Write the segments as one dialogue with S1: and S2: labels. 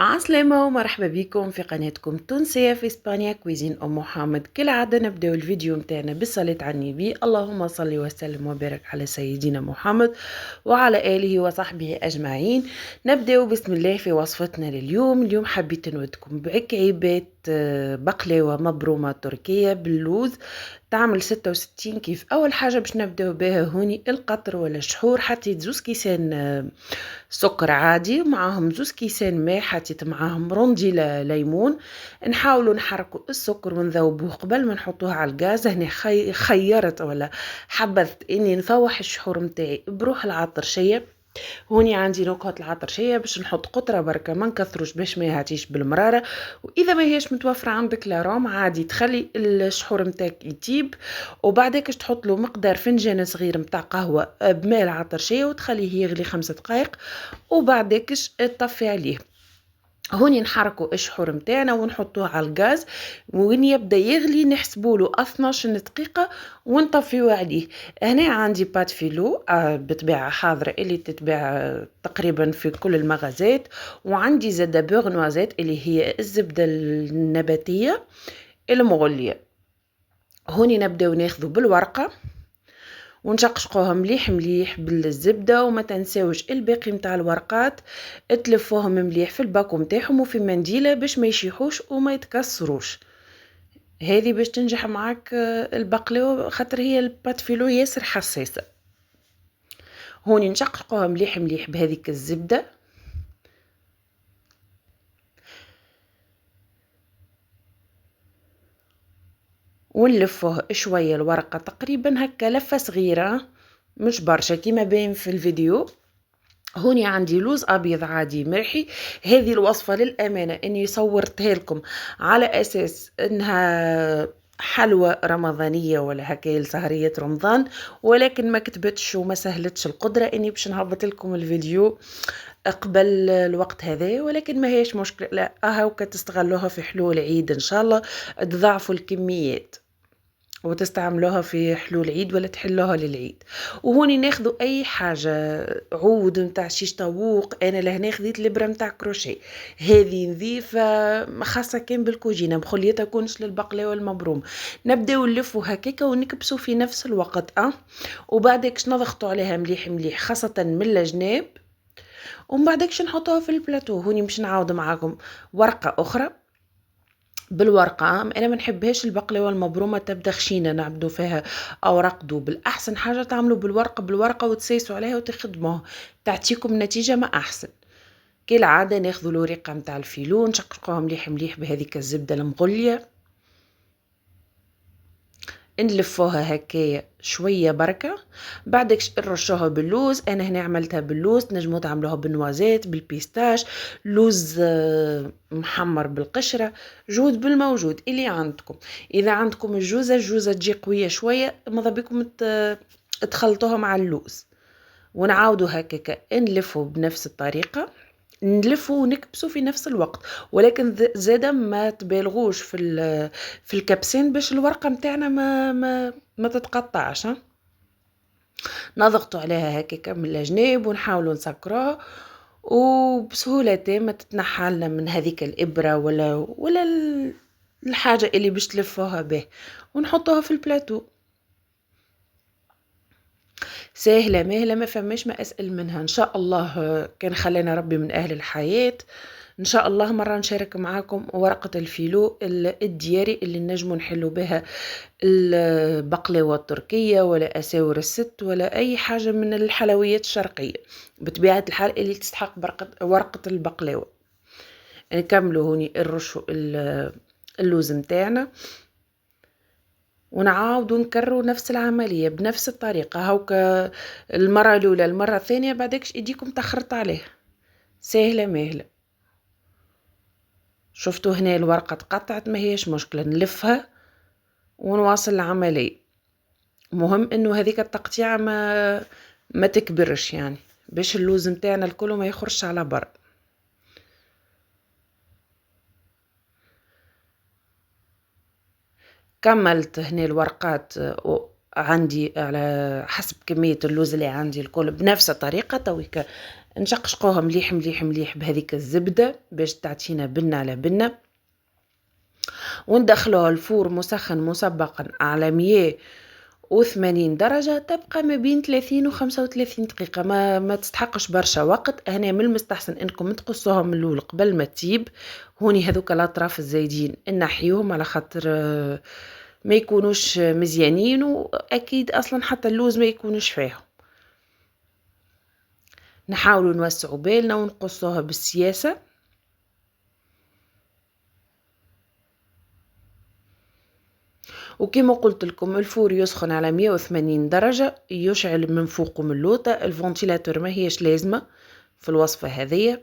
S1: عسلامة ومرحبا بكم في قناتكم التونسية في إسبانيا كويزين أم محمد. كالعادة نبدأ الفيديو متاعنا بالصلاة على النبي. اللهم صل وسلم وبارك على سيدنا محمد وعلى آله وصحبه أجمعين. نبدأ بسم الله في وصفتنا لليوم. اليوم حبيت نودكم بعكعيبات بقلاوة مبرومة تركية باللوز تعمل 66 كيف. أول حاجة باش نبدأ بها هوني القطر ولا الشحور. حطيت 2 كيسان سكر عادي معاهم 2 كيسان ماء، حطيت معاهم رندي ليمون. نحاولوا نحركوا السكر ونذوبوه قبل ما نحطوه على الغاز. هنا خيرت ولا حبذت اني نفوح الشحور متاعي بروح العطرشيه. هوني عندي نكهة العطرشية باش نحط قطرة بركة ما نكثروش باش ما يهاتيش بالمرارة. واذا ما هيش متوفرة عندك لاروم عادي تخلي الشحور متاعك يطيب وبعدك تحط له مقدار فنجان صغير متاع قهوة بماء العطرشية وتخليه يغلي 5 دقائق وبعدكش تطفي عليه. هوني نحركوا الشحور متاعنا ونحطوه على الغاز وين يبدا يغلي نحسبوله 12 دقيقه ونطفيو عليه. هنا عندي بات فيلو بطبيعه حاضره اللي تتباع تقريبا في كل المغازات، وعندي زاده بوغ نوازيت اللي هي الزبده النباتيه المغليه. هوني نبداو ناخذ بالورقه ونشقشقوها مليح مليح بالزبده، وما تنساوش الباقي متاع الورقات تلفوهم مليح في الباكو متاعهم وفي منديله باش ما يشيحوش وما يتكسروش. هذه باش تنجح معاك البقلاوه خاطر هي البات فيلو ياسر حساسه. هوني نشقشقوها مليح مليح بهذيك الزبده ونلفوه شويه الورقه تقريبا هكا لفه صغيره مش برشا كيما باين في الفيديو. هوني عندي لوز ابيض عادي مرحي. هذه الوصفه للامانه اني صورتها لكم على اساس انها حلوى رمضانيه ولا هكا لسهريه رمضان، ولكن ما كتبتش وما سهلتش القدره اني باش نهبط لكم الفيديو قبل الوقت هذا، ولكن ما هيش مشكله. لا هاوكا تستغلوها في حلول عيد ان شاء الله تضاعفوا الكميات وتستعملوها في حلول عيد ولا تحلوها للعيد. وهوني ناخذوا اي حاجه عود نتاع شيش طاووق. انا لهنا خذيت الابره نتاع كروشيه هذه نظيفه خاصه كان بالكوجينه مخليتها كونش للبقلاوه المبروم. نبداو نلفوا هكاكا ونكبسوا في نفس الوقت وبعدك نضغطوا عليها مليح مليح خاصه من الجناب، ومن بعدك نحطوها في البلاتو. هوني مش نعاود معاكم ورقه اخرى بالورقه. انا ما نحبهاش البقلاوه المبرومه تبدا خشينه نعبدو فيها اوراق دوبل. احسن حاجه تعملوا بالورقه وتسيسوا عليها وتخدموها تعطيكم نتيجه ما احسن. كالعاده ناخذوا الورقه نتاع الفيلو نشققوها مليح مليح بهذيك الزبده المغليه، نلفوها هكايا شويه بركه، بعدك نرشوها باللوز. انا هنا عملتها باللوز، تنجموا تعملوها بالنوازات بالبيستاش، لوز محمر بالقشره، جود بالموجود اللي عندكم. اذا عندكم الجوزه تجي قويه شويه ماذا بكم تخلطوها مع اللوز ونعاودوا هكاكا نلفوا بنفس الطريقه، نلفوا ونكبسوا في نفس الوقت. ولكن زاده ما تبالغوش في الكبسين باش الورقه متاعنا ما تتقطعش. نضغطوا عليها هكاكا من الجناب ونحاولوا نسكروها وبسهوله تامه تتنحى لنا من هذيك الابره ولا الحاجه اللي باش تلفوها به ونحطوها في البلاتو. سهلة مهلة ما فماش ما أسأل منها. إن شاء الله كان خلينا ربي من أهل الحياة إن شاء الله مرة نشارك معاكم ورقة الفيلو الدياري اللي نجمو نحلو بها البقلاوة التركية ولا أساور الست ولا أي حاجة من الحلويات الشرقية بطبيعة الحال اللي تستحق ورقة البقلاوة. نكملوا هوني الرشو اللوز متاعنا ونعاودوا نكرروا نفس العملية بنفس الطريقة. هاوكا المرة الأولى المرة الثانية بعدكش ايديكم تخرط عليه. سهلة مهلة. شفتوا هنا الورقة تقطعت ما هيش مشكلة نلفها ونواصل العملية. مهم انه هذيك التقطيعة ما تكبرش يعني باش اللوز متاعنا الكل ما يخرجش على بر. كملت هنا الورقات عندي على حسب كمية اللوز اللي عندي الكل بنفس الطريقة. تويكا نشقشقوها مليح مليح مليح بهذيك الزبدة باش تعطينا بنة على بنة، وندخلوها الفور مسخن مسبقا على 180 درجة، تبقى ما بين 30 و 35 دقيقة. ما تستحقش برشا وقت. هنا من المستحسن انكم تقصوها من الاول قبل ما تطيب. هوني هذوك الاطراف الزايدين نحيوهم على خاطر ما يكونوش مزيانين، واكيد اصلا حتى اللوز ما يكونوش فيهم. نحاولوا نوسعوا بالنا ونقصوها بالسياسة. وكما قلت لكم الفور يسخن على 180 درجة، يشعل من فوق ومن اللوطة. الفونتيلاتور ما هيش لازمة في الوصفة هذه.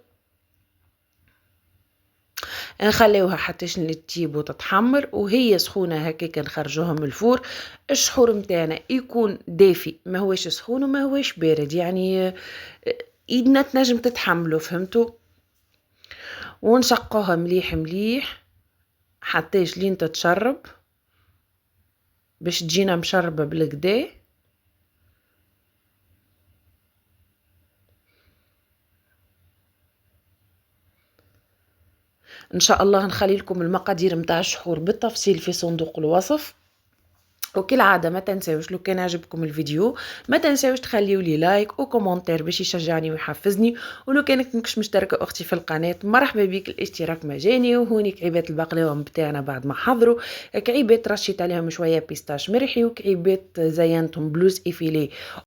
S1: نخليوها حتى تطيب وتتحمر وهي سخونة هكاك نخرجوها من الفور. الشحور متاعنا يكون دافي، ما هوش سخون وما هوش بارد، يعني ايدنا تنجم تتحمله، فهمتوا؟ ونشقوها مليح مليح حتى لين تتشرب باش تجينا مشربة بالكدا. ان شاء الله نخلي لكم المقادير متاع الشحور بالتفصيل في صندوق الوصف. وكالعادة ما تنساوش لو كان عجبكم الفيديو ما تنساوش تخليوا لي لايك وكومنتير باش يشجعني ويحفزني. ولو كانك مش مشتركة اختي في القناة، مرحبا بك، الاشتراك مجاني. وهوني كعيبات البقلاوه بتاعنا بعد ما حضروا، كعيبات رشيت عليهم شوية بيستاش مرحي، وكعيبات زينتهم بلوز افيلي